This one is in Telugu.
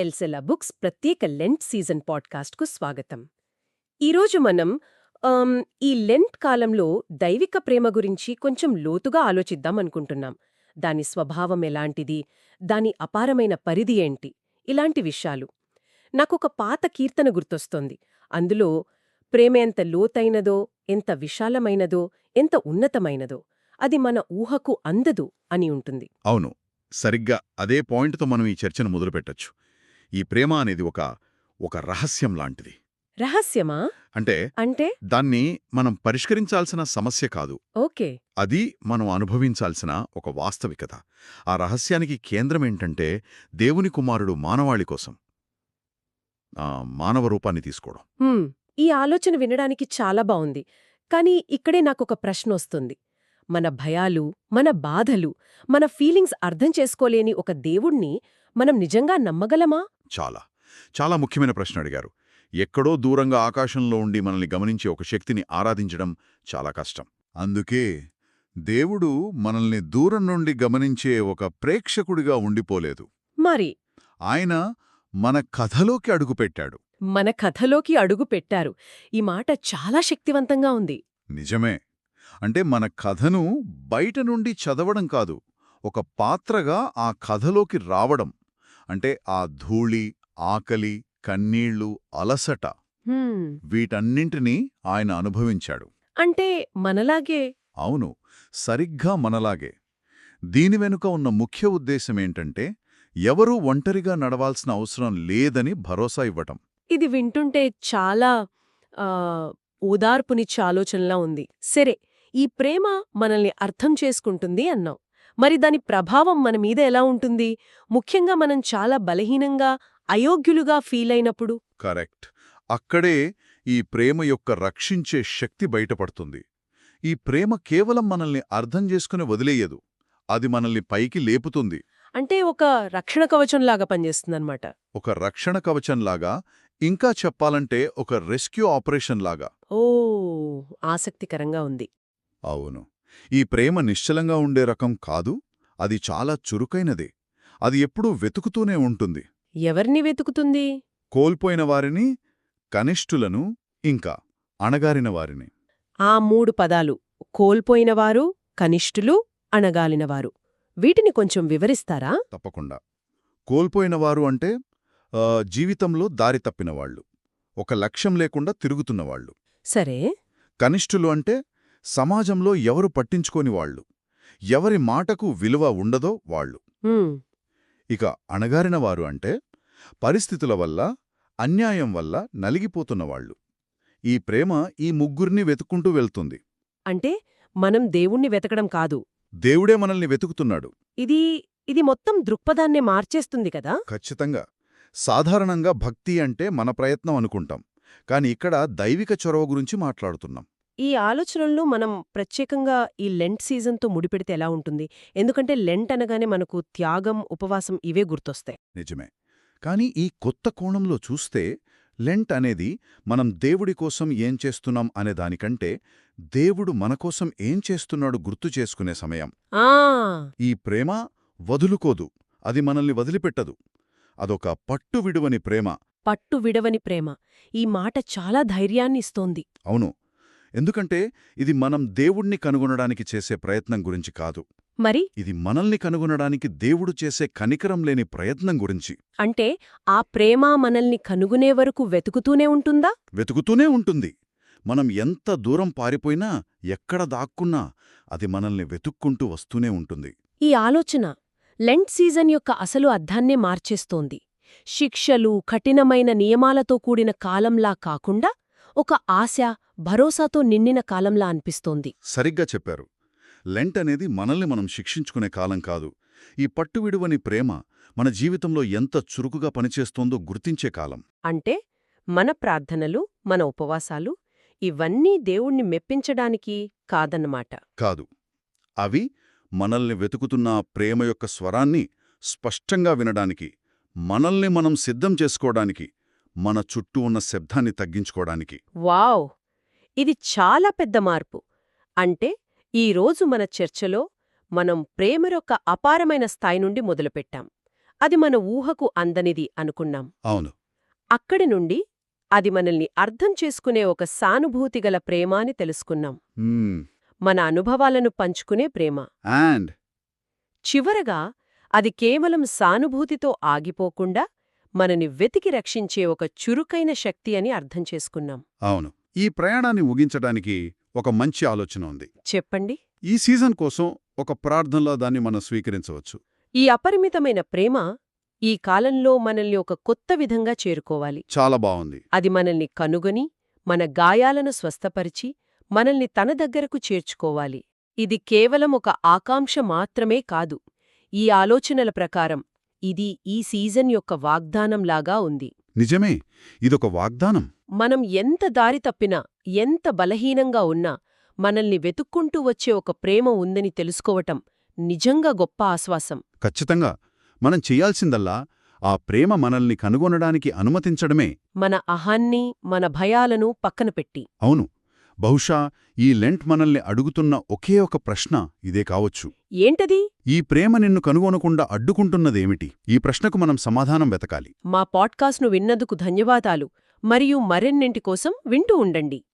ఎల్సెలా బుక్స్ ప్రత్యేక లెంట్ సీజన్ పాడ్కాస్ట్కు స్వాగతం. ఈరోజు మనం ఈ లెంట్ కాలంలో దైవిక ప్రేమ గురించి కొంచెం లోతుగా ఆలోచిద్దాం అనుకుంటున్నాం. దాని స్వభావం ఎలాంటిది, దాని అపారమైన పరిధి ఏంటి, ఇలాంటి విషయాలు. నాకొక పాత కీర్తన గుర్తొస్తోంది. అందులో ప్రేమ ఎంత లోతైనదో, ఎంత విశాలమైనదో, ఎంత ఉన్నతమైనదో, అది మన ఊహకు అందదు అని ఉంటుంది. అవును. సరిగ్గా అదే పాయింట్తో మనం ఈ చర్చను మొదలుపెట్టొచ్చు. ఈ ప్రేమ అనేది ఒక రహస్యం లాంటిది. రహస్యమా? అంటే దాన్ని మనం పరిష్కరించాల్సిన సమస్య కాదు. ఓకే. అది మనం అనుభవించాల్సిన ఒక వాస్తవికత. ఆ రహస్యానికి కేంద్రమేంటంటే దేవుని కుమారుడు మానవాళి కోసం మానవ రూపాన్ని తీసుకోవడం. ఈ ఆలోచన వినడానికి చాలా బావుంది. కానీ ఇక్కడే నాకొక ప్రశ్నొస్తుంది. మన భయాలు, మన బాధలు, మన ఫీలింగ్స్ అర్థం చేసుకోలేని ఒక దేవుణ్ణి మనం నిజంగా నమ్మగలమా? చాలా ముఖ్యమైన ప్రశ్న అడిగారు. ఎక్కడో దూరంగా ఆకాశంలో ఉండి మనల్ని గమనించే ఒక శక్తిని ఆరాధించడం చాలా కష్టం. అందుకే దేవుడు మనల్ని దూరం నుండి గమనించే ఒక ప్రేక్షకుడిగా ఉండిపోలేదు. మరి ఆయన మన కథలోకి అడుగుపెట్టాడు. మన కథలోకి అడుగు పెట్టారు. ఈ మాట చాలా శక్తివంతంగా ఉంది. నిజమే. అంటే మన కథను బయట నుండి చదవడం కాదు, ఒక పాత్రగా ఆ కథలోకి రావడం. అంటే ఆ ధూళి, ఆకలి, కన్నీళ్లు, అలసట, వీటన్నింటినీ ఆయన అనుభవించాడు. అంటే మనలాగే? అవును, సరిగ్గా మనలాగే. దీని వెనుక ఉన్న ముఖ్య ఉద్దేశమేంటంటే ఎవరూ ఒంటరిగా నడవాల్సిన అవసరం లేదని భరోసా ఇవ్వటం. ఇది వింటుంటే చాలా ఓదార్పునిచ్చే ఆలోచనలా ఉంది. సరే, ఈ ప్రేమ మనల్ని అర్థం చేసుకుంటుంది అన్నాం. మరి దాని ప్రభావం మన మీద ఎలా ఉంటుంది? ముఖ్యంగా మనం చాలా బలహీనంగా, అయోగ్యులుగా ఫీలైనప్పుడు. కరెక్ట్. అక్కడే ఈ ప్రేమ యొక్క రక్షించే శక్తి బయటపడుతుంది. ఈ ప్రేమ కేవలం మనల్ని అర్థం చేసుకుని వదిలేయదు, అది మనల్ని పైకి లేపుతుంది. అంటే ఒక రక్షణ కవచంలాగా పనిచేస్తుందన్నమాట. ఒక రక్షణ కవచంలాగా, ఇంకా చెప్పాలంటే ఒక రెస్క్యూ ఆపరేషన్లాగా. ఓ, ఆసక్తికరంగా ఉంది. అవును. ఈ ప్రేమ నిశ్చలంగా ఉండే రకం కాదు, అది చాలా చురుకైనదే. అది ఎప్పుడూ వెతుకుతూనే ఉంటుంది. ఎవరిని వెతుకుతుంది? కోల్పోయిన వారిని, కనిష్ఠులను, ఇంకా అణగారిన వారిని. ఆ 3 పదాలు: కోల్పోయినవారు, కనిష్ఠులు, అణగాలినవారు. వీటిని కొంచెం వివరిస్తారా? తప్పకుండా. కోల్పోయినవారు అంటే జీవితంలో దారి తప్పినవాళ్లు, ఒక లక్ష్యం లేకుండా తిరుగుతున్నవాళ్లు. సరే. కనిష్ఠులు అంటే సమాజంలో ఎవరు పట్టించుకోని వాళ్ళు, ఎవరి మాటకు విలువ ఉండదో వాళ్ళు. ఇక అణగారినవారు అంటే పరిస్థితుల వల్ల, అన్యాయం వల్ల నలిగిపోతున్నవాళ్లు. ఈ ప్రేమ ఈ ముగ్గురిని వెతుక్కుంటూ వెళ్తుంది. అంటే మనం దేవుణ్ణి వెతకడం కాదు, దేవుడే మనల్ని వెతుకుతున్నాడు. ఇది మొత్తం దృక్పథాన్నే మార్చేస్తుంది కదా? ఖచ్చితంగా. సాధారణంగా భక్తి అంటే మన ప్రయత్నం అనుకుంటాం, కాని ఇక్కడ దైవిక చొరవ గురించి మాట్లాడుతున్నాం. ఈ ఆలోచనలను మనం ప్రత్యేకంగా ఈ లెంట్ సీజన్తో ముడిపెడితే ఎలా ఉంటుంది? ఎందుకంటే లెంట్ అనగానే మనకు త్యాగం, ఉపవాసం ఇవే గుర్తొస్తాయి. నిజమే. కాని ఈ కొత్త కోణంలో చూస్తే లెంట్ అనేది మనం దేవుడి కోసం ఏం చేస్తున్నాం అనే దానికంటే దేవుడు మనకోసం ఏం చేస్తున్నాడు గుర్తు చేసుకునే సమయం. ఈ ప్రేమ వదులుకోదు, అది మనల్ని వదిలిపెట్టదు. అదొక పట్టు విడువని ప్రేమ. పట్టు విడవని ప్రేమ. ఈ మాట చాలా ధైర్యాన్ని ఇస్తోంది. అవును. ఎందుకంటే ఇది మనం దేవుణ్ణి కనుగొనడానికి చేసే ప్రయత్నం గురించి కాదు. మరి ఇది మనల్ని కనుగొనడానికి దేవుడు చేసే కనికరం లేని ప్రయత్నం గురించి. అంటే ఆ ప్రేమ మనల్ని కనుగొనే వరకు వెతుకుతూనే ఉంటుందా? వెతుకుతూనే ఉంటుంది. మనం ఎంత దూరం పారిపోయినా, ఎక్కడ దాక్కున్నా అది మనల్ని వెతుక్కుంటూ వస్తూనే ఉంటుంది. ఈ ఆలోచన లెంట్ సీజన్ యొక్క అసలు అర్థాన్నే మార్చేస్తోంది. శిక్షలు, కఠినమైన నియమాలతో కూడిన కాలంలా కాకుండా ఒక ఆశ, భరోసాతో నిండిన కాలంలా అనిపిస్తోంది. సరిగ్గా చెప్పారు. లెంట్ అనేది మనల్ని మనం శిక్షించుకునే కాలం కాదు. ఈ పట్టువిడువని ప్రేమ మన జీవితంలో ఎంత చురుకుగా పనిచేస్తోందో గుర్తించే కాలం. అంటే మన ప్రార్థనలు, మన ఉపవాసాలు ఇవన్నీ దేవుణ్ణి మెప్పించడానికి కాదన్నమాట. కాదు. అవి మనల్ని వెతుకుతున్న ప్రేమ యొక్క స్వరాన్ని స్పష్టంగా వినడానికి, మనల్ని మనం సిద్ధం చేసుకోవడానికి, మన చుట్టూ ఉన్న శబ్దాన్ని తగ్గించుకోవడానికి. వావ్! ఇది చాలా పెద్ద మార్పు. అంటే ఈరోజు మన చర్చలో మనం ప్రేమ యొక్క అపారమైన స్థాయి నుండి మొదలుపెట్టాం. అది మన ఊహకు అందనిది అనుకున్నాం. అవును. అక్కడి నుండి అది మనల్ని అర్థం చేసుకునే ఒక సానుభూతిగల ప్రేమ అని తెలుసుకున్నాం. మ్మ్. మన అనుభవాలను పంచుకునే ప్రేమ. అండ్ చివరగా అది కేవలం సానుభూతితో ఆగిపోకుండా మనని వెతికి రక్షించే ఒక చురుకైన శక్తి అని అర్థం చేసుకున్నాం. అవును. ఈ ప్రయాణాన్ని ముగించడానికి ఒక మంచి ఆలోచన ఉంది. చెప్పండి. ఈ సీజన్ కోసం ఒక ప్రార్థనలో దాన్ని మనం స్వీకరించవచ్చు. ఈ అపరిమితమైన ప్రేమ ఈ కాలంలో మనల్ని ఒక కొత్త విధంగా చేరుకోవాలి. చాలా బావుంది. అది మనల్ని కనుగొని, మన గాయాలను స్వస్థపరిచి, మనల్ని తన దగ్గరకు చేర్చుకోవాలి. ఇది కేవలం ఒక ఆకాంక్ష మాత్రమే కాదు. ఈ ఆలోచనల ప్రకారం ఇది ఈ సీజన్ యొక్క వాగ్దానంలాగా ఉంది. నిజమే, ఇదొక వాగ్దానం. మనం ఎంత దారి తప్పినా, ఎంత బలహీనంగా ఉన్నా, మనల్ని వెతుక్కుంటూ వచ్చే ఒక ప్రేమ ఉందని తెలుసుకోవటం నిజంగా గొప్ప ఆశ్వాసం. ఖచ్చితంగా. మనం చెయ్యాల్సిందల్లా ఆ ప్రేమ మనల్ని కనుగొనడానికి అనుమతించడమే. మన అహాన్ని, మన భయాలను పక్కన పెట్టి. అవును. బహుశా ఈ లెంట్ మనల్ని అడుగుతున్న ఒకే ఒక ప్రశ్న ఇదే కావచ్చు. ఏంటది? ఈ ప్రేమ నిన్ను కనుగొనకుండా అడ్డుకుంటున్నదేమిటి? ఈ ప్రశ్నకు మనం సమాధానం వెతకాలి. మా పాడ్కాస్ట్ను విన్నందుకు ధన్యవాదాలు. మరియు మరెన్నింటి కోసం వింటూ ఉండండి.